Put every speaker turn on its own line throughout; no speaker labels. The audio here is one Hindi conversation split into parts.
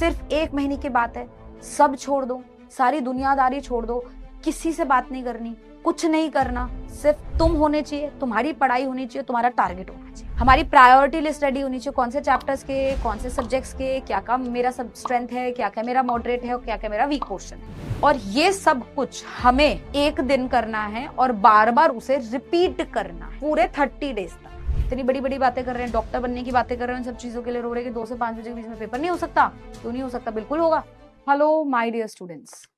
सिर्फ 1 महीने की बात है, सब छोड़ दो, सारी दुनियादारी छोड़ दो, किसी से बात नहीं करनी, कुछ नहीं करना, सिर्फ तुम होने चाहिए, तुम्हारी पढ़ाई होनी चाहिए, तुम्हारा टारगेट होना चाहिए। हमारी प्रायोरिटी लिस्ट रेडी होनी चाहिए, कौन से चैप्टर्स के, कौन से सब्जेक्ट्स के, क्या क्या मेरा सब स्ट्रेंथ है, क्या क्या मेरा मॉडरेट है और क्या क्या मेरा वीक पोर्शन है। और ये सब कुछ हमें एक दिन करना है और बार बार उसे रिपीट करना है पूरे 30 डेज तक। इतनी बड़ी बड़ी बातें कर रहे हैं, डॉक्टर बनने की बातें कर रहे हैं, सब चीजों के लिए रो रहे हैं कि 2 से 5 बजे के बीच में पेपर नहीं हो सकता। क्यों नहीं हो सकता? बिल्कुल होगा। Hello my dear students,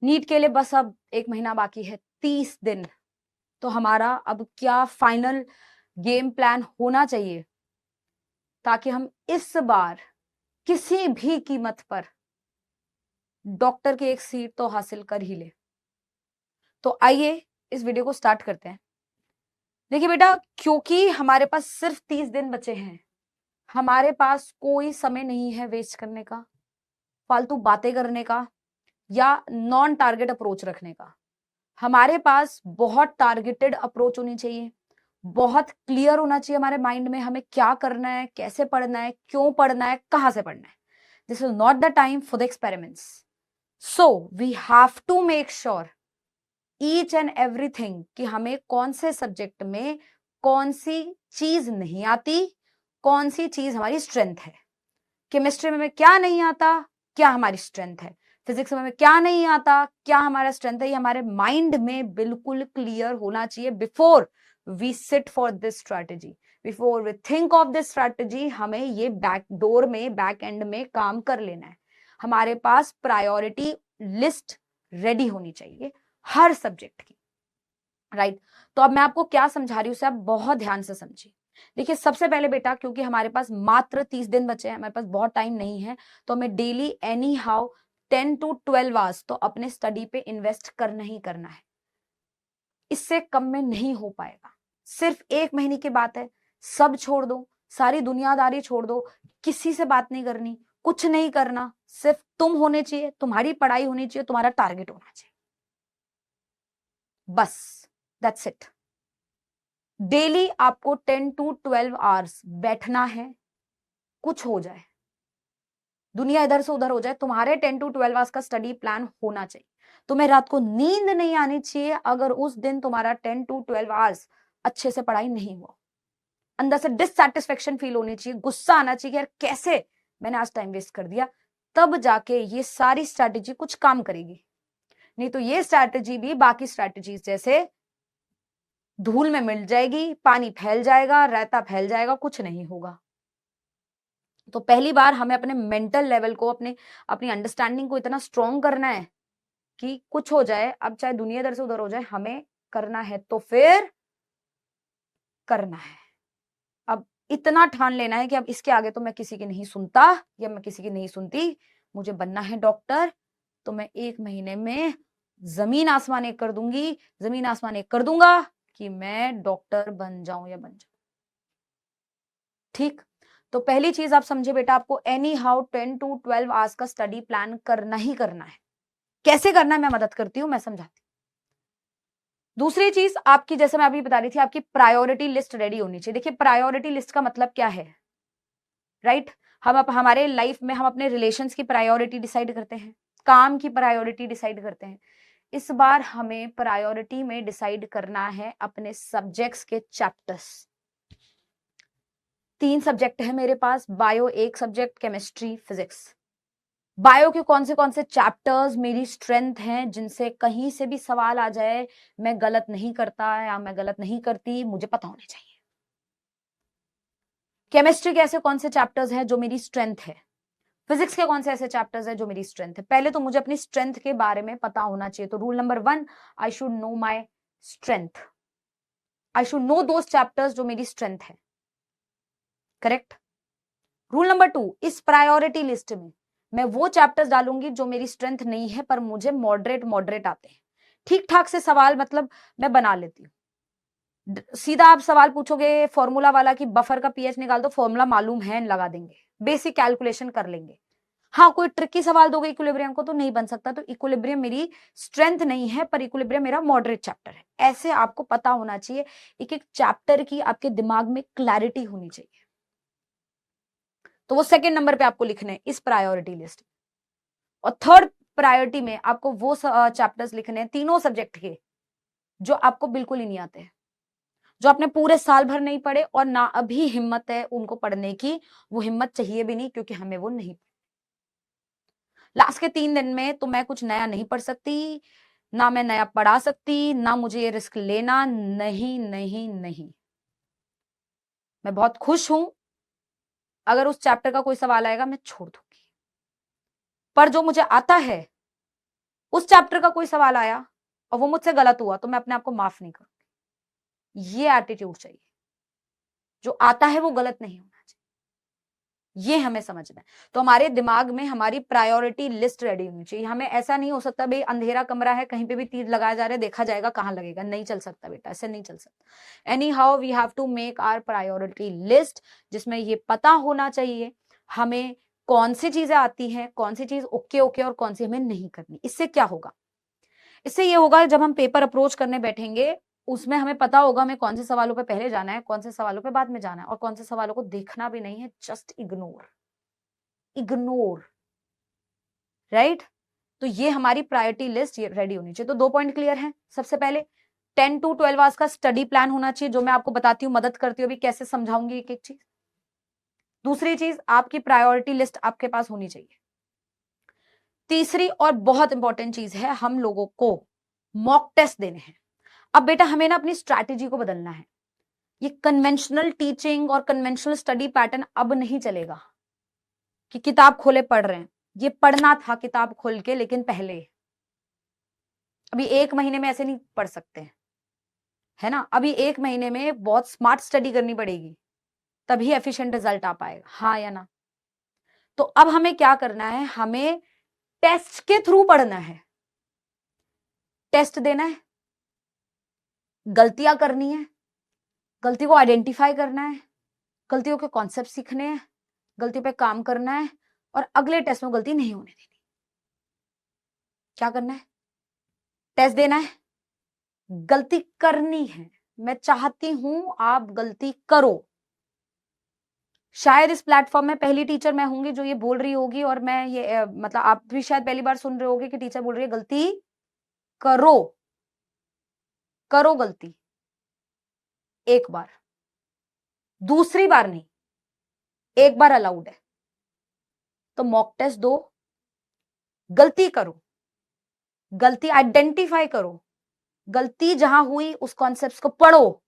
NEET के लिए बस अब 1 महीना बाकी है, 30 दिन। तो हमारा अब क्या फाइनल गेम प्लान होना चाहिए ताकि हम इस बार किसी भी कीमत पर डॉक्टर की एक सीट तो हासिल कर ही ले। तो आइए इस वीडियो को स्टार्ट करते हैं। देखिए बेटा, क्योंकि हमारे पास सिर्फ 30 दिन बचे हैं, हमारे पास कोई समय नहीं है वेस्ट करने का, फालतू बातें करने का या नॉन टारगेट अप्रोच रखने का। हमारे पास बहुत टारगेटेड अप्रोच होनी चाहिए, बहुत क्लियर होना चाहिए हमारे माइंड में हमें क्या करना है, कैसे पढ़ना है, क्यों पढ़ना है, कहां से पढ़ना है। This is not the time for the experiments. So we have to make sure each and everything कि हमें कौन से सब्जेक्ट में कौन सी चीज नहीं आती, कौन सी चीज हमारी स्ट्रेंथ है। केमिस्ट्री में हमें क्या नहीं आता, क्या हमारी स्ट्रेंथ है। फिजिक्स में हमें क्या नहीं आता, क्या हमारा स्ट्रेंथ है। ये हमारे माइंड में बिल्कुल क्लियर होना चाहिए before we sit for this strategy, before we think of this strategy. हमें ये बैक डोर में, बैक एंड में काम कर लेना है। हमारे पास प्रायोरिटी लिस्ट रेडी होनी चाहिए हर सब्जेक्ट की, राइट। तो अब मैं आपको क्या समझा रही हूँ, आप बहुत ध्यान से समझिए। देखिए, सबसे पहले बेटा, क्योंकि हमारे पास मात्र 30 दिन बचे हैं, हमारे पास बहुत टाइम नहीं है, तो हमें daily any how 10 to 12 hours तो अपने स्टडी पे इन्वेस्ट करना ही करना है। इससे कम में नहीं हो पाएगा। सिर्फ 1 महीने की बात है, सब छोड़ दो, सारी दुनियादारी छोड़ दो, किसी से बात नहीं करनी, कुछ नहीं करना, सिर्फ तुम होने चाहिए, तुम्हारी पढ़ाई होनी चाहिए, तुम्हारा टारगेट होना चाहिए, बस दैट्स इट। डेली आपको 10 to 12 आवर्स बैठना है, कुछ हो जाए, दुनिया इधर से उधर हो जाए, तुम्हारे 10 to 12 आवर्स का स्टडी प्लान होना चाहिए। तुम्हें रात को नींद नहीं आनी चाहिए अगर उस दिन तुम्हारा 10 to 12 आवर्स अच्छे से पढ़ाई नहीं हुआ। अंदर से डिससैटिस्फैक्शन फील होनी चाहिए, गुस्सा आना चाहिए यार कैसे मैंने आज टाइम वेस्ट कर दिया। तब जाके ये सारी स्ट्रैटेजी कुछ काम करेगी, नहीं तो ये स्ट्रैटेजी भी बाकी स्ट्रैटेजीज जैसे धूल में मिल जाएगी, पानी फैल जाएगा, रायता फैल जाएगा, कुछ नहीं होगा। तो पहली बार हमें अपने मेंटल लेवल को, अपनी अंडरस्टैंडिंग को इतना स्ट्रॉन्ग करना है कि कुछ हो जाए, अब चाहे दुनिया इधर से उधर हो जाए, हमें करना है तो फिर करना है। अब इतना ठान लेना है कि अब इसके आगे तो मैं किसी की नहीं सुनता या मैं किसी की नहीं सुनती। मुझे बनना है डॉक्टर, तो मैं 1 महीने में जमीन आसमान एक कर दूंगी, जमीन आसमान एक कर दूंगा कि मैं डॉक्टर बन जाऊं या बन जाऊं। ठीक, तो पहली चीज आप समझे बेटा, आपको एनी हाउ 10 to 12 आवर्स का स्टडी प्लान करना ही करना है। कैसे करना है मैं मदद करती हूं, मैं समझाती हूँ। दूसरी चीज आपकी, जैसे मैं अभी बता रही थी, आपकी प्रायोरिटी लिस्ट रेडी होनी चाहिए। देखिए, प्रायोरिटी लिस्ट का मतलब क्या है, राइट। हमारे लाइफ में हम अपने रिलेशंस की प्रायोरिटी डिसाइड करते हैं, काम की प्रायोरिटी डिसाइड करते हैं। इस बार हमें प्रायोरिटी में डिसाइड करना है अपने सब्जेक्ट्स के चैप्टर्स। 3 सब्जेक्ट है मेरे पास, bio 1 subject, chemistry, physics. Bio के कौन से चैप्टर्स मेरी स्ट्रेंथ हैं, जिनसे कहीं से भी सवाल आ जाए मैं गलत नहीं करता या मैं गलत नहीं करती, मुझे पता होने चाहिए। केमिस्ट्री के ऐसे कौन से चैप्टर्स हैं जो मेरी स्ट्रेंथ है, फिजिक्स के कौन से ऐसे चैप्टर्स हैं जो मेरी स्ट्रेंथ है। पहले तो मुझे अपनी स्ट्रेंथ के बारे में पता होना चाहिए। तो rule number 1, I should know my strength, I should know those chapters जो मेरी स्ट्रेंथ है, करेक्ट। रूल नंबर 2, इस प्रायोरिटी लिस्ट में मैं वो चैप्टर्स डालूंगी जो मेरी स्ट्रेंथ नहीं है पर मुझे मॉडरेट आते हैं। ठीक ठाक से सवाल मतलब मैं बना लेती हूँ। सीधा आप सवाल पूछोगे फॉर्मूला वाला कि बफर का पीएच निकाल दो, फॉर्मूला मालूम है, लगा देंगे, बेसिक कैलकुलेशन कर लेंगे। हाँ, कोई ट्रिकी सवाल दोगे इक्विलिब्रियम को तो नहीं बन सकता। तो इक्विलिब्रियम मेरी स्ट्रेंथ नहीं है पर इक्विलिब्रियम मेरा मॉडरेट चैप्टर है। ऐसे आपको पता होना चाहिए, एक एक चैप्टर की आपके दिमाग में क्लैरिटी होनी चाहिए। तो वो सेकंड नंबर पे आपको लिखने हैं इस प्रायोरिटी लिस्ट। और थर्ड प्रायोरिटी में आपको वो चैप्टर्स लिखने हैं तीनों सब्जेक्ट के जो आपको बिल्कुल ही नहीं आते हैं, जो आपने पूरे साल भर नहीं पढ़े और ना अभी हिम्मत है उनको पढ़ने की, वो हिम्मत चाहिए भी नहीं क्योंकि हमें वो नहीं। लास्ट के 3 दिन में तो मैं कुछ नया नहीं पढ़ सकती, ना मैं नया पढ़ा सकती, ना मुझे ये रिस्क लेना, नहीं नहीं नहीं। मैं बहुत खुश हूं, अगर उस चैप्टर का कोई सवाल आएगा मैं छोड़ दूंगी, पर जो मुझे आता है उस चैप्टर का कोई सवाल आया और वो मुझसे गलत हुआ तो मैं अपने आप को माफ नहीं करूंगी। ये एटीट्यूड चाहिए, जो आता है वो गलत नहीं होना चाहिए, ये हमें समझना है। तो हमारे दिमाग में हमारी प्रायोरिटी लिस्ट रेडी होनी चाहिए। हमें ऐसा नहीं हो सकता भाई अंधेरा कमरा है कहीं पे भी तीर लगाया जा रहा है देखा जाएगा कहां लगेगा, नहीं चल सकता बेटा, ऐसे नहीं चल सकता। Anyhow we have to make our priority list, जिसमें ये पता होना चाहिए हमें कौन सी चीजें आती हैं, कौन सी चीज ओके ओके और कौन सी हमें नहीं करनी। इससे क्या होगा, इससे ये होगा जब हम पेपर अप्रोच करने बैठेंगे उसमें हमें पता होगा हमें कौन से सवालों पे पहले जाना है, कौन से सवालों पे बाद में जाना है, और कौन से सवालों को देखना भी नहीं है, जस्ट इग्नोर इग्नोर, राइट। तो ये हमारी प्रायोरिटी लिस्ट रेडी होनी चाहिए। तो 2 पॉइंट क्लियर हैं। सबसे पहले 10 to 12 आवर्स का स्टडी प्लान होना चाहिए, जो मैं आपको बताती हूँ, मदद करती हूँ अभी कैसे समझाऊंगी एक एक चीज। दूसरी चीज, आपकी प्रायोरिटी लिस्ट आपके पास होनी चाहिए। तीसरी और बहुत इंपॉर्टेंट चीज है, हम लोगों को मॉक टेस्ट देने हैं। अब बेटा हमें ना अपनी स्ट्रैटेजी को बदलना है। ये कन्वेंशनल टीचिंग और कन्वेंशनल स्टडी पैटर्न अब नहीं चलेगा कि किताब खोले पढ़ रहे हैं। ये पढ़ना था किताब खोल के, लेकिन पहले, अभी 1 महीने में ऐसे नहीं पढ़ सकते, है ना। अभी 1 महीने में बहुत स्मार्ट स्टडी करनी पड़ेगी, तभी एफिशिएंट रिजल्ट आ पाएगा, हाँ या ना। तो अब हमें क्या करना है, हमें टेस्ट के थ्रू पढ़ना है, टेस्ट देना है, गलतियां करनी है, गलती को आइडेंटिफाई करना है, गलतियों के कॉन्सेप्ट सीखने हैं, गलती पे काम करना है और अगले टेस्ट में गलती नहीं होने देनी। क्या करना है, टेस्ट देना है, गलती करनी है। मैं चाहती हूं आप गलती करो। शायद इस प्लेटफॉर्म में पहली टीचर मैं होंगी जो ये बोल रही होगी, और मैं ये मतलब आप भी शायद पहली बार सुन रहे होगे कि टीचर बोल रही है गलती करो, करो गलती, एक बार, दूसरी बार नहीं, एक बार अलाउड है। तो मॉक टेस्ट दो, गलती करो, गलती आइडेंटिफाई करो, गलती जहां हुई उस कॉन्सेप्ट को पढ़ो,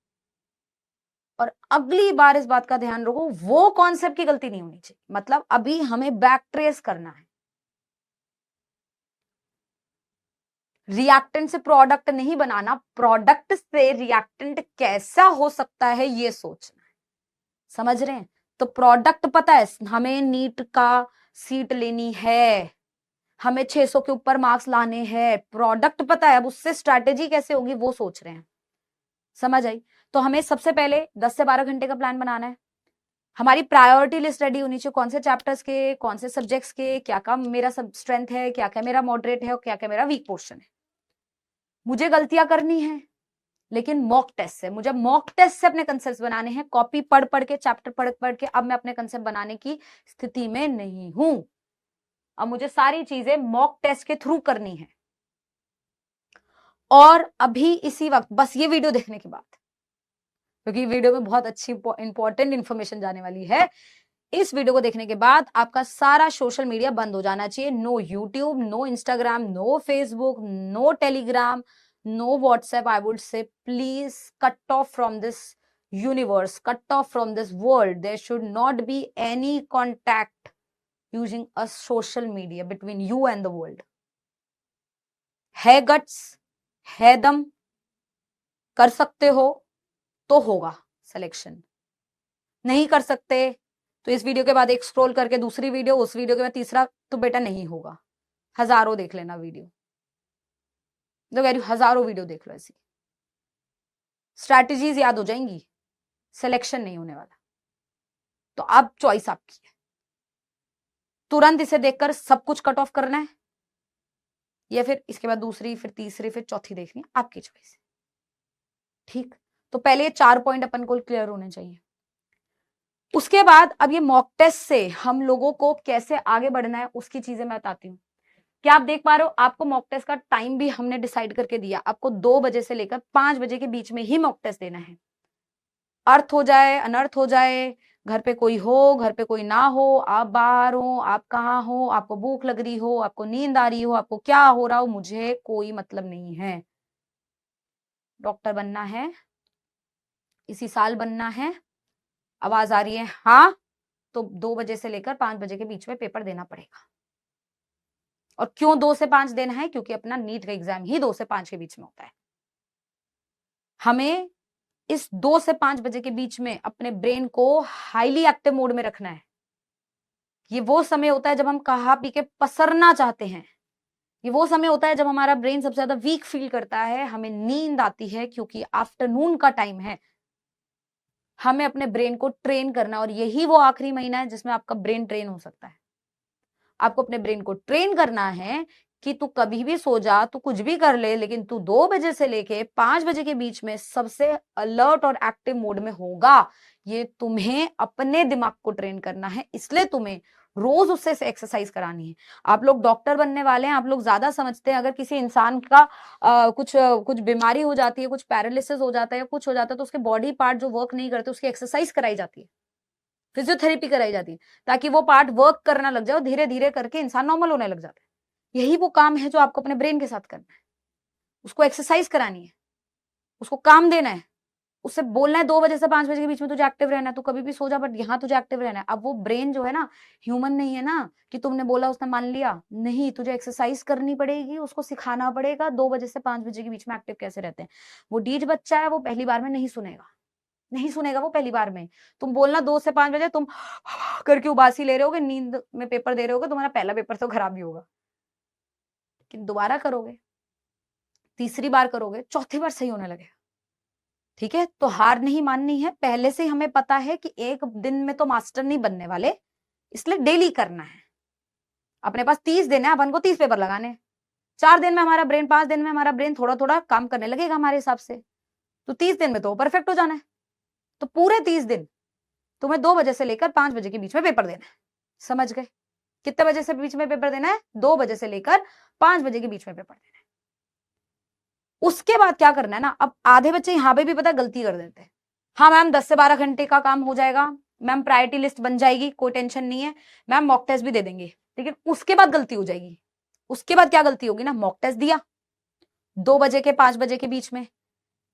और अगली बार इस बात का ध्यान रखो वो कॉन्सेप्ट की गलती नहीं होनी चाहिए। मतलब अभी हमें बैक ट्रेस करना है, रिएक्टेंट से प्रोडक्ट नहीं बनाना, प्रोडक्ट से रिएक्टेंट कैसा हो सकता है ये सोचना है। समझ रहे हैं। तो प्रोडक्ट पता है, हमें नीट का सीट लेनी है, हमें 600 के ऊपर मार्क्स लाने हैं, प्रोडक्ट पता है, अब उससे स्ट्रैटेजी कैसे होगी वो सोच रहे हैं। समझ आई। तो हमें सबसे पहले 10 से 12 घंटे का प्लान बनाना है, हमारी प्रायोरिटी लिस्ट रेडी होनी चाहिए, कौन से चैप्टर्स के, कौन से सब्जेक्ट्स के, क्या क्या मेरा सब स्ट्रेंथ है, क्या क्या मेरा मॉडरेट है और क्या क्या मेरा वीक पोर्शन है। मुझे गलतियां करनी है लेकिन मॉक टेस्ट से, मुझे मॉक टेस्ट से अपने कंसेप्ट बनाने हैं, कॉपी पढ़ पढ़ के, चैप्टर पढ़ पढ़ के अब मैं अपने कंसेप्ट बनाने की स्थिति में नहीं हूं। अब मुझे सारी चीजें मॉक टेस्ट के थ्रू करनी है। और अभी इसी वक्त बस ये वीडियो देखने के बाद, क्योंकि वीडियो में बहुत अच्छी इंपॉर्टेंट इंफॉर्मेशन जाने वाली है, इस वीडियो को देखने के बाद आपका सारा सोशल मीडिया बंद हो जाना चाहिए। No YouTube, no Instagram, no Facebook, no Telegram, no WhatsApp. I would say please cut off from this universe, cut off from this world. There should not be any contact using a social media between you and the world. है गट्स, है दम, कर सकते हो तो होगा सिलेक्शन, नहीं कर सकते तो इस वीडियो के बाद एक स्क्रॉल करके दूसरी वीडियो, उस वीडियो के बाद तीसरा, तो बेटा नहीं होगा। हजारों देख लेना वीडियो, तो कह रही हूं हजारों वीडियो देख लो, ऐसी स्ट्रैटेजीज याद हो जाएंगी, सिलेक्शन नहीं होने वाला। तो अब चॉइस आपकी है, तुरंत इसे देखकर सब कुछ कट ऑफ करना है या फिर इसके बाद दूसरी, फिर तीसरी, फिर चौथी देखनी है, आपकी चॉइस है। ठीक, तो पहले ये 4 पॉइंट अपन को क्लियर होने चाहिए। उसके बाद अब ये मॉक टेस्ट से हम लोगों को कैसे आगे बढ़ना है उसकी चीजें मैं बताती हूँ। क्या आप देख पा रहे हो, आपको मॉक टेस्ट का टाइम भी हमने डिसाइड करके दिया, आपको 2 बजे से लेकर 5 बजे के बीच में ही मॉक टेस्ट देना है। अर्थ हो जाए, अनर्थ हो जाए, घर पे कोई हो, घर पे कोई ना हो, आप बाहर हो, आप कहाँ हो, आपको भूख लग रही हो, आपको नींद आ रही हो, आपको क्या हो रहा हो, मुझे कोई मतलब नहीं है। डॉक्टर बनना है, इसी साल बनना है, आवाज आ रही है हाँ, तो 2 बजे से लेकर 5 बजे के बीच में पेपर देना पड़ेगा। और क्यों 2 से 5 देना है? क्योंकि अपना नीट का एग्जाम ही 2 से 5 के बीच में होता है। हमें इस 2 से 5 बजे के बीच में अपने ब्रेन को हाईली एक्टिव मोड में रखना है। ये वो समय होता है जब हम कहा पी के पसरना चाहते हैं। ये वो समय होता है जब हमारा ब्रेन सबसे ज्यादा वीक फील करता है, हमें नींद आती है क्योंकि आफ्टरनून का टाइम है। हमें अपने ब्रेन को ट्रेन करना, और यही वो आखिरी महीना है जिसमें आपका ब्रेन ट्रेन हो सकता है। आपको अपने ब्रेन को ट्रेन करना है कि तू कभी भी सो जा, तू कुछ भी कर ले, लेकिन तू 2 बजे से लेके 5 बजे के बीच में सबसे अलर्ट और एक्टिव मोड में होगा। ये तुम्हें अपने दिमाग को ट्रेन करना है, इसलिए तुम्हें रोज उससे एक्सरसाइज करानी है। आप लोग डॉक्टर बनने वाले हैं, आप लोग ज्यादा समझते हैं। अगर किसी इंसान का कुछ बीमारी हो जाती है, कुछ पैरालिसिस हो जाता है या कुछ हो जाता है, तो उसके बॉडी पार्ट जो वर्क नहीं करते उसकी एक्सरसाइज कराई जाती है, फिजियोथेरेपी कराई जाती है, ताकि वो पार्ट वर्क करना लग जाए और धीरे धीरे करके इंसान नॉर्मल होने लग जाता है। यही वो काम है जो आपको अपने ब्रेन के साथ करना है। उसको एक्सरसाइज करानी है, उसको काम देना है, उससे बोलना है 2 बजे से 5 बजे के बीच में तुझे एक्टिव रहना है, तू कभी भी सो जा बट यहाँ तुझे एक्टिव रहना है। अब वो ब्रेन जो है ना, ह्यूमन नहीं है ना कि तुमने बोला उसने मान लिया, नहीं, तुझे एक्सरसाइज करनी पड़ेगी, उसको सिखाना पड़ेगा 2 बजे से 5 बजे के बीच में एक्टिव कैसे रहते हैं। वो डीज बच्चा है, वो पहली बार में नहीं सुनेगा, नहीं सुनेगा वो पहली बार में। तुम बोलना 2 से 5 बजे, तुम करके उबासी ले रहे होगे, नींद में पेपर दे रहे होगे, तुम्हारा पहला पेपर तो खराब ही होगा। लेकिन दोबारा करोगे, तीसरी बार करोगे, चौथी बार सही होने लगेगा। ठीक है, तो हार नहीं माननी है। पहले से ही हमें पता है कि एक दिन में तो मास्टर नहीं बनने वाले, इसलिए डेली करना है। अपने पास 30 दिन है, अपन को 30 पेपर लगाने। 4 दिन में हमारा ब्रेन, 5 दिन में हमारा ब्रेन थोड़ा थोड़ा काम करने लगेगा हमारे हिसाब से, तो 30 दिन में तो परफेक्ट हो जाना है। तो पूरे 30 दिन तुम्हें 2 बजे से लेकर 5 बजे के बीच में पेपर देना है। समझ गए? कितने बजे से बीच में पेपर देना है? 2 बजे से लेकर 5 बजे के बीच में पेपर देना है। उसके बाद क्या करना है ना, अब आधे बच्चे यहाँ पे भी पता गलती कर देते हैं। हाँ मैम 10 से 12 घंटे का काम हो जाएगा, मैम प्रायोरिटी लिस्ट बन जाएगी, कोई टेंशन नहीं है, मैम मॉक टेस्ट भी दे देंगे। लेकिन उसके बाद गलती हो जाएगी। उसके बाद क्या गलती होगी ना, मॉक टेस्ट दिया 2 बजे के 5 बजे के बीच में,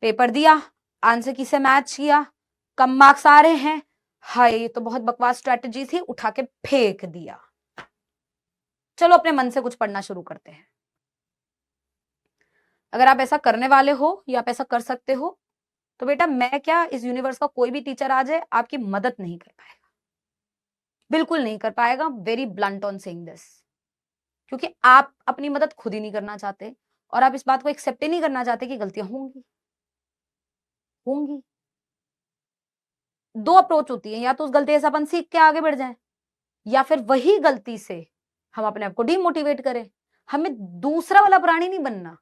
पेपर दिया, आंसर की से मैच किया, कम मार्क्स आ रहे हैं, हाय ये तो बहुत बकवास स्ट्रेटेजी थी, उठा के फेंक दिया। चलो अपने मन से कुछ पढ़ना शुरू करते हैं। अगर आप ऐसा करने वाले हो या आप ऐसा कर सकते हो, तो बेटा मैं क्या, इस यूनिवर्स का कोई भी टीचर आ जाए आपकी मदद नहीं कर पाएगा, बिल्कुल नहीं कर पाएगा। Very blunt on saying this, क्योंकि आप अपनी मदद खुद ही नहीं करना चाहते और आप इस बात को एक्सेप्ट ही नहीं करना चाहते कि गलतियां होंगी। होंगी। 2 अप्रोच होती है, या तो उस गलती से अपन सीख के आगे बढ़ जाएं, या फिर वही गलती से हम अपने आप को डीमोटिवेट करें। हमें दूसरा वाला प्राणी नहीं बनना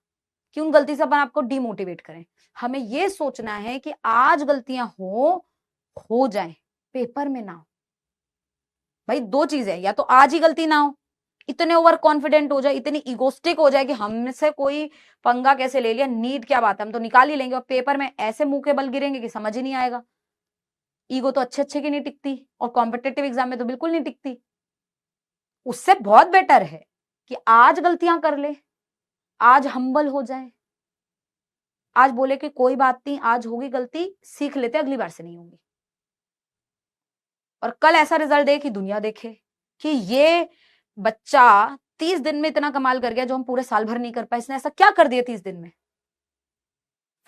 कि उन गलती से अपन आपको डीमोटिवेट करें। हमें यह सोचना है कि आज गलतियां हो जाएं, पेपर में ना हो। भाई 2 चीजें, या तो आज ही गलती ना हो, इतने ओवर कॉन्फिडेंट हो जाए, इतनी इगोस्टिक हो जाए कि हमसे कोई पंगा कैसे ले लिया, नीट क्या बात है, हम तो निकाल ही लेंगे, और पेपर में ऐसे मुंह के बल गिरेंगे कि समझ ही नहीं आएगा। ईगो तो अच्छे अच्छे की नहीं टिकती, और कॉम्पिटेटिव एग्जाम में तो बिल्कुल नहीं टिकती। उससे बहुत बेटर है कि आज गलतियां कर ले, आज हम्बल हो जाए, आज बोले कि कोई बात नहीं, आज होगी गलती, सीख लेते, अगली बार से नहीं होगी। और कल ऐसा रिजल्ट दे कि दुनिया देखे कि ये बच्चा 30 दिन में इतना कमाल कर गया जो हम पूरे साल भर नहीं कर पाए, इसने ऐसा क्या कर दिया 30 दिन में।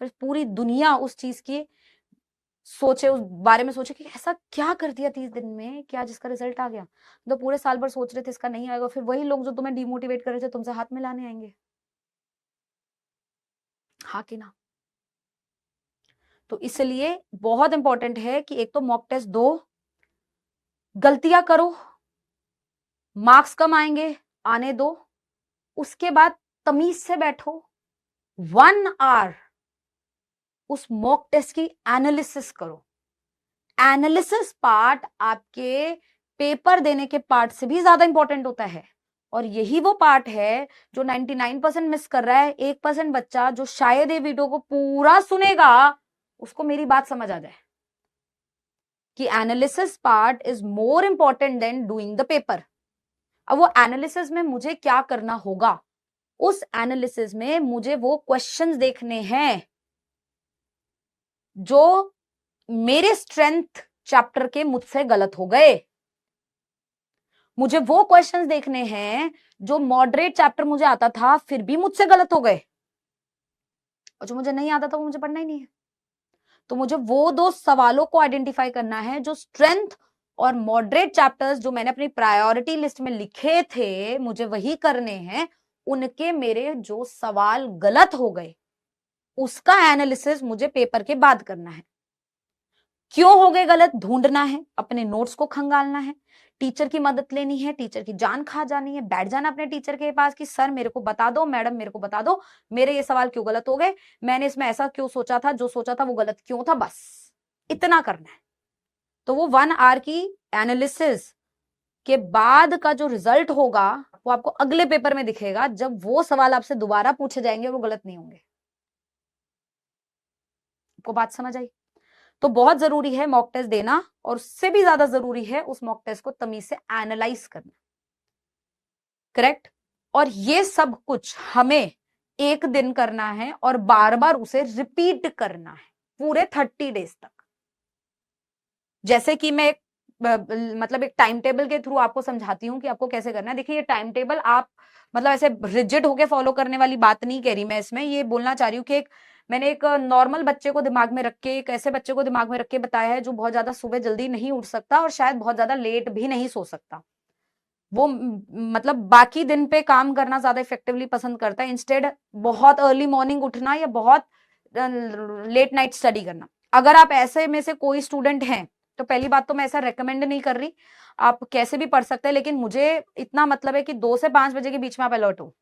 फिर पूरी दुनिया उस चीज की सोचे, उस बारे में सोचे कि ऐसा क्या कर दिया 30 दिन में क्या जिसका रिजल्ट आ गया। तो पूरे साल भर सोच रहे थे इसका नहीं आएगा, फिर वही लोग जो तुम्हें डिमोटिवेट कर रहे थे तुमसे हाथ मिलाने आएंगे। हाँ कि ना? तो इसलिए बहुत इंपॉर्टेंट है कि एक तो मॉक टेस्ट दो, गलतियां करो, मार्क्स कम आएंगे, आने दो। उसके बाद तमीज से बैठो, 1 आवर उस मॉक टेस्ट की एनालिसिस करो एनालिसिस पार्ट आपके पेपर देने के पार्ट से भी ज्यादा इंपॉर्टेंट होता है, और यही वो पार्ट है जो 99% मिस कर रहा है। 1% बच्चा जो शायद ये वीडियो को पूरा सुनेगा, उसको मेरी बात समझ आ जाए कि analysis part is more important than doing the paper. अब वो एनालिसिस में मुझे क्या करना होगा, उस एनालिसिस में मुझे वो क्वेश्चंस देखने हैं जो मेरे स्ट्रेंथ चैप्टर के मुझसे गलत हो गए। मुझे वो क्वेश्चंस देखने हैं जो मॉडरेट चैप्टर मुझे आता था फिर भी मुझसे गलत हो गए, और जो मुझे नहीं आता था वो मुझे पढ़ना ही नहीं है। तो मुझे वो दो सवालों को आइडेंटिफाई करना है जो स्ट्रेंथ और मॉडरेट चैप्टर्स जो मैंने अपनी प्रायोरिटी लिस्ट में लिखे थे, मुझे वही करने हैं। उनके मेरे जो सवाल गलत हो गए उसका एनालिसिस मुझे पेपर के बाद करना है। क्यों हो गए गलत ढूंढना है, अपने नोट्स को खंगालना है, टीचर की मदद लेनी है, टीचर की जान खा जानी है, बैठ जाना अपने टीचर के पास कि सर मेरे को बता दो, मैडम मेरे को बता दो, मेरे ये सवाल क्यों गलत हो गए, मैंने इसमें ऐसा क्यों सोचा था, जो सोचा था वो गलत क्यों था, बस इतना करना है। तो वो 1 आवर की एनालिसिस के बाद का जो रिजल्ट होगा वो आपको अगले पेपर में दिखेगा, जब वो सवाल आपसे दोबारा पूछे जाएंगे वो गलत नहीं होंगे। आपको बात समझ आई? तो बहुत जरूरी है मॉक टेस्ट देना, और उससे भी ज्यादा जरूरी है उस मॉक टेस्ट को तमीज से एनालाइज करना। करेक्ट? और ये सब कुछ हमें एक दिन करना है और बार बार उसे रिपीट करना है पूरे 30 डेज तक। जैसे कि मैं मतलब एक टाइम टेबल के थ्रू आपको समझाती हूं कि आपको कैसे करना है। देखिए ये टाइम टेबल आप मतलब ऐसे रिजिड होके फॉलो करने वाली बात नहीं कह रही मैं, इसमें ये बोलना चाह रही हूँ कि मैंने एक नॉर्मल बच्चे को दिमाग में रख के, एक ऐसे बच्चे को दिमाग में रख के बताया है जो बहुत ज्यादा सुबह जल्दी नहीं उठ सकता और शायद बहुत ज्यादा लेट भी नहीं सो सकता। वो मतलब बाकी दिन पे काम करना ज्यादा इफेक्टिवली पसंद करता है, इंस्टेड बहुत अर्ली मॉर्निंग उठना या बहुत लेट नाइट स्टडी करना। अगर आप ऐसे में से कोई स्टूडेंट हैं तो पहली बात तो मैं ऐसा रेकमेंड नहीं कर रही, आप कैसे भी पढ़ सकते हैं, लेकिन मुझे इतना मतलब है कि 2 से 5 बजे के बीच में आप अलर्ट हो।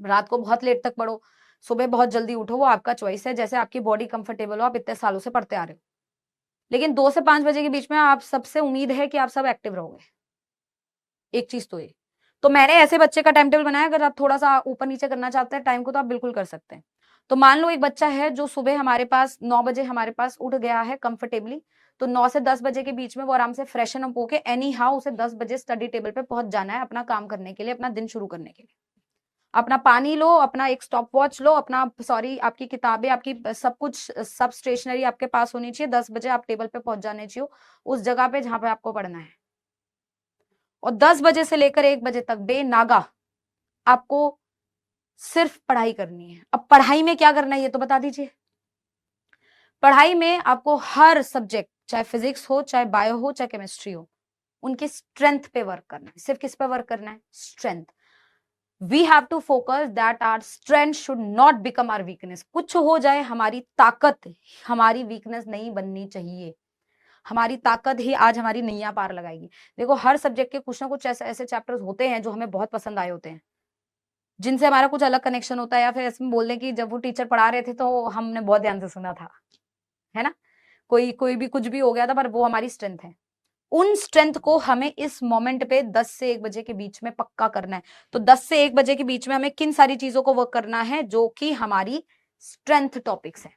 रात को बहुत लेट तक पढ़ो, सुबह बहुत जल्दी उठो, वो आपका चॉइस है, जैसे आपकी बॉडी कंफर्टेबल हो। आप इतने सालों से पढ़ते आ रहे हो, लेकिन 2 से 5 बजे के बीच में आप सबसे उम्मीद है कि आप सब एक्टिव रहोगे। एक चीज तो ये, तो मैंने ऐसे बच्चे का टाइम टेबल बनाया, अगर आप थोड़ा सा ऊपर नीचे करना चाहते हैं टाइम को तो आप बिल्कुल कर सकते हैं। तो मान लो एक बच्चा है जो सुबह हमारे पास 9 बजे हमारे पास उठ गया है कंफर्टेबली, तो 9 से 10 बजे के बीच में वो आराम से फ्रेशन अप होके एनी हाउ उसे 10 बजे स्टडी टेबल पे पहुंच जाना है अपना काम करने के लिए, अपना दिन शुरू करने के लिए। अपना पानी लो, अपना एक स्टॉप वॉच लो, अपना सॉरी आपकी किताबें, आपकी सब कुछ सब स्टेशनरी आपके पास होनी चाहिए। 10 बजे आप टेबल पे पहुंच जाने चाहिए उस जगह पे जहां पे आपको पढ़ना है, और 10 बजे से लेकर 1 बजे तक बेनागा आपको सिर्फ पढ़ाई करनी है। अब पढ़ाई में क्या करना है ये तो बता दीजिए। पढ़ाई में आपको हर सब्जेक्ट, चाहे फिजिक्स हो, चाहे बायो हो, चाहे केमिस्ट्री हो, उनके स्ट्रेंथ पे वर्क करना है। सिर्फ किस पे वर्क करना है? Strength. We have to focus that our strength should not become our weakness. कुछ हो जाए हमारी ताकत हमारी वीकनेस नहीं बननी चाहिए। हमारी ताकत ही आज हमारी नैया पार लगाएगी। देखो हर सब्जेक्ट के कुछ ना कुछ ऐसे ऐसे चैप्टर्स होते हैं जो हमें बहुत पसंद आए होते हैं, जिनसे हमारा कुछ अलग कनेक्शन होता है, या फिर ऐसे बोल दें कि जब वो टीचर पढ़ा रहे थे तो हमने बहुत ध्यान से सुना था, है ना। कोई कोई भी कुछ भी हो गया था, पर वो हमारी स्ट्रेंथ है। उन स्ट्रेंथ को हमें इस मोमेंट पे 10 से 1 बजे के बीच में पक्का करना है। तो 10 से 1 बजे के बीच में हमें किन सारी चीजों को वर्क करना है जो कि हमारी स्ट्रेंथ टॉपिक्स है।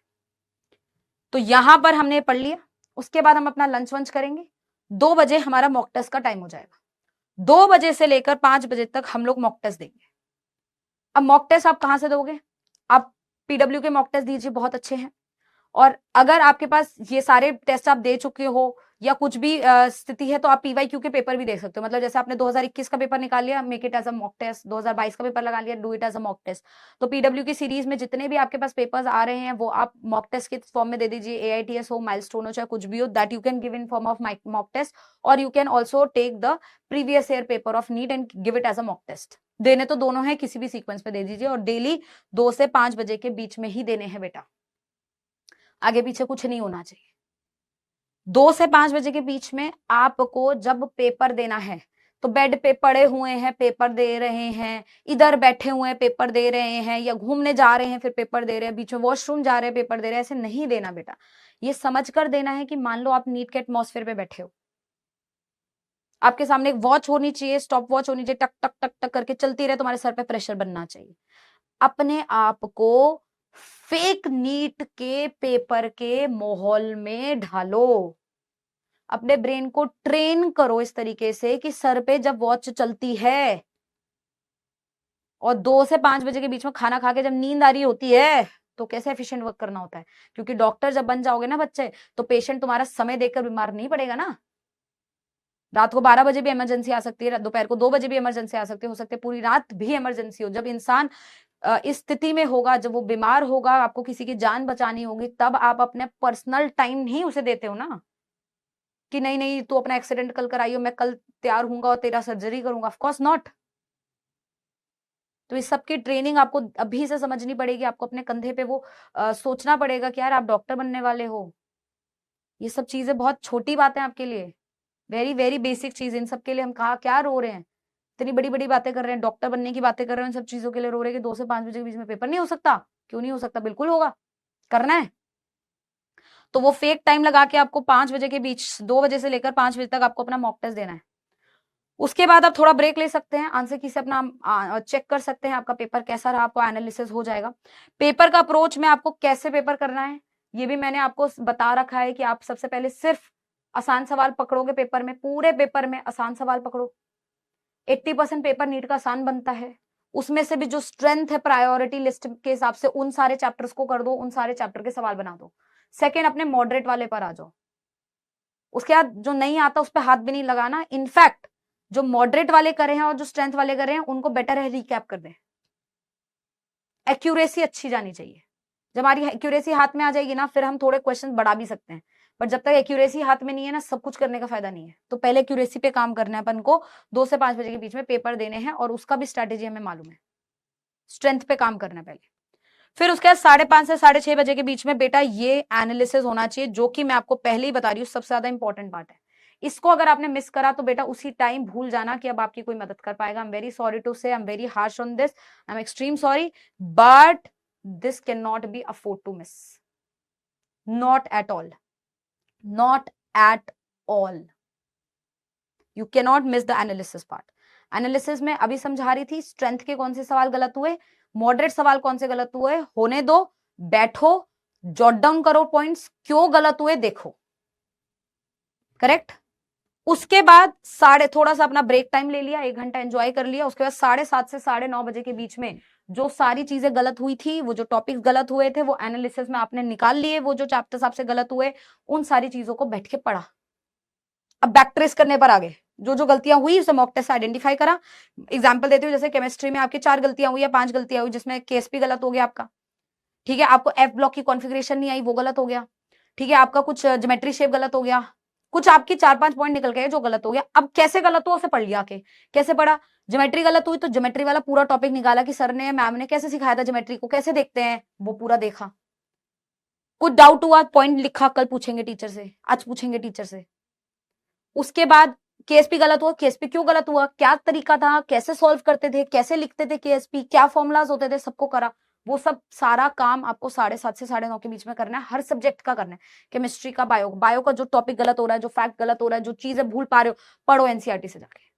तो यहां पर हमने पढ़ लिया, उसके बाद हम अपना लंच वंच करेंगे। 2 बजे हमारा मॉक टेस्ट का टाइम हो जाएगा। 2 बजे से लेकर 5 बजे तक हम लोग मॉक टेस्ट देंगे। अब मॉक टेस्ट आप कहां से दोगे? आप पीडब्ल्यू के मॉक टेस्ट दीजिए, बहुत अच्छे हैं। और अगर आपके पास ये सारे टेस्ट आप दे चुके हो या कुछ भी स्थिति है, तो आप पीवाईक्यू के पेपर भी दे सकते हो। मतलब जैसे आपने 2021 का पेपर निकाल लिया, make it as a mock test. 2022 का पेपर लगा लिया, do it as a mock test. तो पीडब्ल्यू की सीरीज में जितने भी आपके पास पेपर्स आ रहे हैं वो आप मॉक टेस्ट के फॉर्म में दे दीजिए। एआईटीएस हो, माइलस्टोन हो, चाहे कुछ भी हो, that you can give in form of mock test. और you can also take the previous year paper of NEET and give it as a mock test. देने तो दोनों है, किसी भी सीक्वेंस पे दे दीजिए, और डेली 2 से 5 बजे के बीच में ही देने हैं बेटा, आगे पीछे कुछ नहीं होना चाहिए। 2 से 5 बजे के बीच में आपको जब पेपर देना है तो बेड पे पड़े हुए हैं पेपर दे रहे हैं, इधर बैठे हुए हैं पेपर दे रहे हैं, या घूमने जा रहे हैं फिर पेपर दे रहे हैं, बीच में वॉशरूम जा रहे हैं पेपर दे रहे हैं, ऐसे नहीं देना बेटा। ये समझ कर देना है कि मान लो आप नीट के एटमॉस्फेयर पे बैठे हो, आपके सामने एक वॉच होनी चाहिए, स्टॉप वॉच होनी चाहिए, टक टक टक टक करके चलती रहे, तुम्हारे सर पे प्रेशर बनना चाहिए। अपने आप को फेक नीट के पेपर के माहौल में ढालो, अपने ब्रेन को ट्रेन करो इस तरीके से कि सर पे जब वॉच चलती है और 2 से 5 बजे के बीच में खाना खा के जब नींद आ रही होती है, तो कैसे एफिशिएंट वर्क करना होता है। क्योंकि डॉक्टर जब बन जाओगे ना बच्चे, तो पेशेंट तुम्हारा समय देखकर बीमार नहीं पड़ेगा ना। रात को 12 बजे भी इमरजेंसी आ सकती है, दोपहर को 2 बजे भी इमरजेंसी आ सकती है, हो सकती है पूरी रात भी इमरजेंसी हो। जब इंसान इस स्थिति में होगा, जब वो बीमार होगा, आपको किसी की जान बचानी होगी, तब आप अपने पर्सनल टाइम नहीं उसे देते हो ना, कि नहीं नहीं तू अपना एक्सीडेंट कल कराइयो, मैं कल तैयार हूंगा और तेरा सर्जरी करूंगा। Of course not. तो इस सब की ट्रेनिंग आपको अभी से समझनी पड़ेगी, आपको अपने कंधे पे वो सोचना पड़ेगा कि यार आप डॉक्टर बनने वाले हो। ये सब चीजें बहुत छोटी बातें आपके लिए, वेरी वेरी बेसिक चीज। इन सब के लिए हम कहा क्या रो रहे हैं, इतनी बड़ी बड़ी बातें कर रहे हैं, डॉक्टर बनने की बातें कर रहे हैं, इन सब चीजों के लिए रो रहे हैं कि 2 से 5 बजे के बीच में पेपर नहीं हो सकता। क्यों नहीं हो सकता, बिल्कुल होगा, करना है। तो वो फेक टाइम लगा के आपको 5 बजे के बीच, 2 बजे से लेकर 5 बजे तक आपको अपना मॉक टेस्ट देना है। उसके बाद आप थोड़ा ब्रेक ले सकते हैं, आंसर की से अपना चेक कर सकते हैं आपका पेपर कैसा रहा, आपको एनालिसिस हो जाएगा। पेपर का अप्रोच में आपको कैसे पेपर करना है ये भी मैंने आपको बता रखा है कि आप सबसे पहले सिर्फ आसान सवाल पकड़ोगे पेपर में, पूरे पेपर में आसान सवाल पकड़ो। 80% पेपर नीट का आसान बनता है, उसमें से भी जो स्ट्रेंथ है प्रायोरिटी लिस्ट के हिसाब से उन सारे चैप्टर्स को कर दो, उन सारे चैप्टर के सवाल बना दो। सेकेंड, अपने मॉडरेट वाले पर आ जाओ। उसके बाद जो नहीं आता उस पर हाथ भी नहीं लगाना। इनफैक्ट जो मॉडरेट वाले करे हैं और जो स्ट्रेंथ वाले करे हैं उनको बेटर है रिकैप कर दें। एक्यूरेसी अच्छी जानी चाहिए। जब हमारी एक्यूरेसी हाथ में आ जाएगी ना, फिर हम थोड़े क्वेश्चन बढ़ा भी सकते हैं, पर जब तक एक्यूरेसी हाथ में नहीं है ना, सब कुछ करने का फायदा नहीं है। तो पहले एक्यूरेसी पे काम करना है अपन को। 2 से 5 बजे के बीच में पेपर देने हैं और उसका भी स्ट्रैटेजी हमें मालूम है। स्ट्रेंथ पे काम करना है पहले, फिर उसके बाद 5:30 से 6:30 बजे के बीच में बेटा ये एनालिसिस होना चाहिए, जो कि मैं आपको पहले ही बता रही हूँ सबसे ज्यादा इंपॉर्टेंट पार्ट है। इसको अगर आपने मिस करा तो बेटा उसी टाइम भूल जाना कि अब आपकी कोई मदद कर पाएगा। I am very sorry to say, I am very harsh on this, I am extreme sorry, but this can not be afford to miss, not at all, not at all. You can not miss the analysis part. Analysis में अभी समझा रही थी स्ट्रेंथ के कौन से सवाल गलत हुए, मॉडरेट सवाल कौन से गलत हुए, होने दो, बैठो, जॉट डाउन करो पॉइंट्स, क्यों गलत हुए देखो, करेक्ट। उसके बाद थोड़ा सा अपना ब्रेक टाइम ले लिया, 1 घंटा एंजॉय कर लिया। उसके बाद 7:30 से 9:30 बजे के बीच में जो सारी चीजें गलत हुई थी, वो जो टॉपिक्स गलत हुए थे, वो एनालिसिस में आपने निकाल लिए, वो जो चैप्टर्स आपसे गलत हुए उन सारी चीजों को बैठ के पढ़ा। अब बैक ट्रेस करने पर आगे जो जो गलतियां हुई उसे मॉक टेस्ट आइडेंटिफाई करा। एग्जांपल देती हूँ, जैसे केमिस्ट्री में आपकी 4 गलतियां हुई या 5 गलतियां हुई, जिसमें केएसपी गलत हो गया आपका, ठीक है। आपको एफ ब्लॉक की कॉन्फ़िगरेशन नहीं आई, वो गलत हो गया, ठीक है। आपका कुछ ज्योमेट्री शेप गलत हो गया, कुछ आपकी 4-5 पॉइंट निकल गए जो गलत हो गया। अब कैसे गलत हुआ उसे पढ़ लिया के, कैसे पढ़ा, ज्योमेट्री गलत हुई तो ज्योमेट्री वाला पूरा टॉपिक निकाला कि सर ने मैम ने कैसे सिखाया था ज्योमेट्री को, कैसे देखते हैं, वो पूरा देखा। कुछ डाउट हुआ, पॉइंट लिखा, कल पूछेंगे टीचर से, आज पूछेंगे टीचर से। उसके बाद केएसपी गलत हुआ, केएसपी क्यों गलत हुआ, क्या तरीका था, कैसे सॉल्व करते थे, कैसे लिखते थे केएसपी, क्या फॉर्मुलाज होते थे, सबको करा। वो सब सारा काम आपको 7:30 से 9:30 के बीच में करना है, हर सब्जेक्ट का करना है। केमिस्ट्री का, बायो का जो टॉपिक गलत हो रहा है, जो फैक्ट गलत हो रहा है, जो चीजें भूल पा रहे हो, पढ़ो एनसीईआरटी से जाके।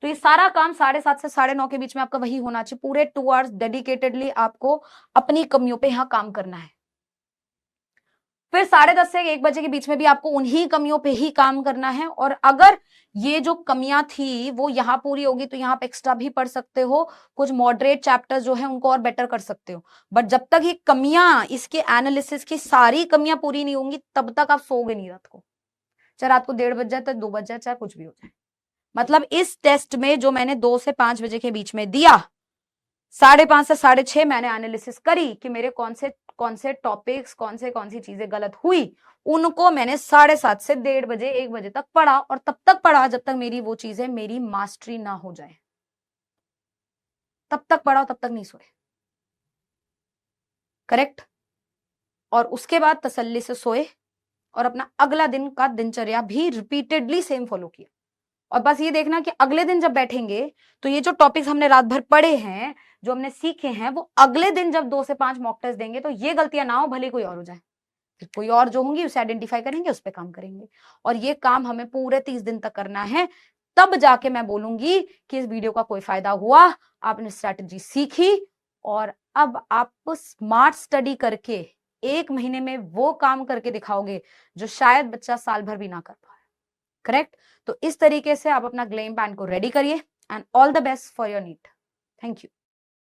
तो ये सारा काम 7:30 से 9:30 के बीच में आपका वही होना चाहिए। पूरे 2 आवर्स डेडिकेटेडली आपको अपनी कमियों पे यहाँ काम करना है। फिर 10:30 से 1 बजे के बीच में भी आपको उन्हीं कमियों पे ही काम करना है। और अगर ये जो कमियां थी वो यहाँ पूरी होगी तो यहाँ पे एक्स्ट्रा भी पढ़ सकते हो, कुछ मॉडरेट चैप्टर्स जो है उनको और बेटर कर सकते हो। बट जब तक ये कमियां, इसके एनालिसिस की सारी कमियां पूरी नहीं होंगी तब तक आप सोओगे नहीं रात को, चाहे रात को 1:30 बज जाए, तो 2 बज जाए, चाहे कुछ भी हो जाए। मतलब इस टेस्ट में जो मैंने 2 से 5 बजे के बीच में दिया, 5:30 से 6:30 मैंने एनालिसिस करी कि मेरे कौन से टॉपिक्स, कौन सी चीजें गलत हुई, उनको मैंने 7:30 से 1:30 बजे 1 बजे तक पढ़ा। और तब तक पढ़ा जब तक मेरी वो चीजें मेरी मास्टरी ना हो जाए, तब तक पढ़ा, तब तक नहीं सोए, करेक्ट। और उसके बाद तसल्ली से सोए और अपना अगला दिन का दिनचर्या भी रिपीटेडली सेम फॉलो किया। और बस ये देखना कि अगले दिन जब बैठेंगे तो ये जो टॉपिक्स हमने रात भर पढ़े हैं, जो हमने सीखे हैं, वो अगले दिन जब 2 से 5 मॉक टेस्ट देंगे तो ये गलतियां ना हो, भले कोई और हो जाए, फिर कोई और जो होंगी उसे आइडेंटिफाई करेंगे, उस पर काम करेंगे। और ये काम हमें पूरे 30 दिन तक करना है, तब जाके मैं बोलूंगी कि इस वीडियो का कोई फायदा हुआ, आपने स्ट्रैटेजी सीखी और अब आप स्मार्ट स्टडी करके 1 महीने में वो काम करके दिखाओगे जो शायद बच्चा साल भर भी ना कर पाए। करेक्ट? तो इस तरीके से आप अपना ग्लेम पैन को रेडी करिए and all the best for your NEET. Thank you.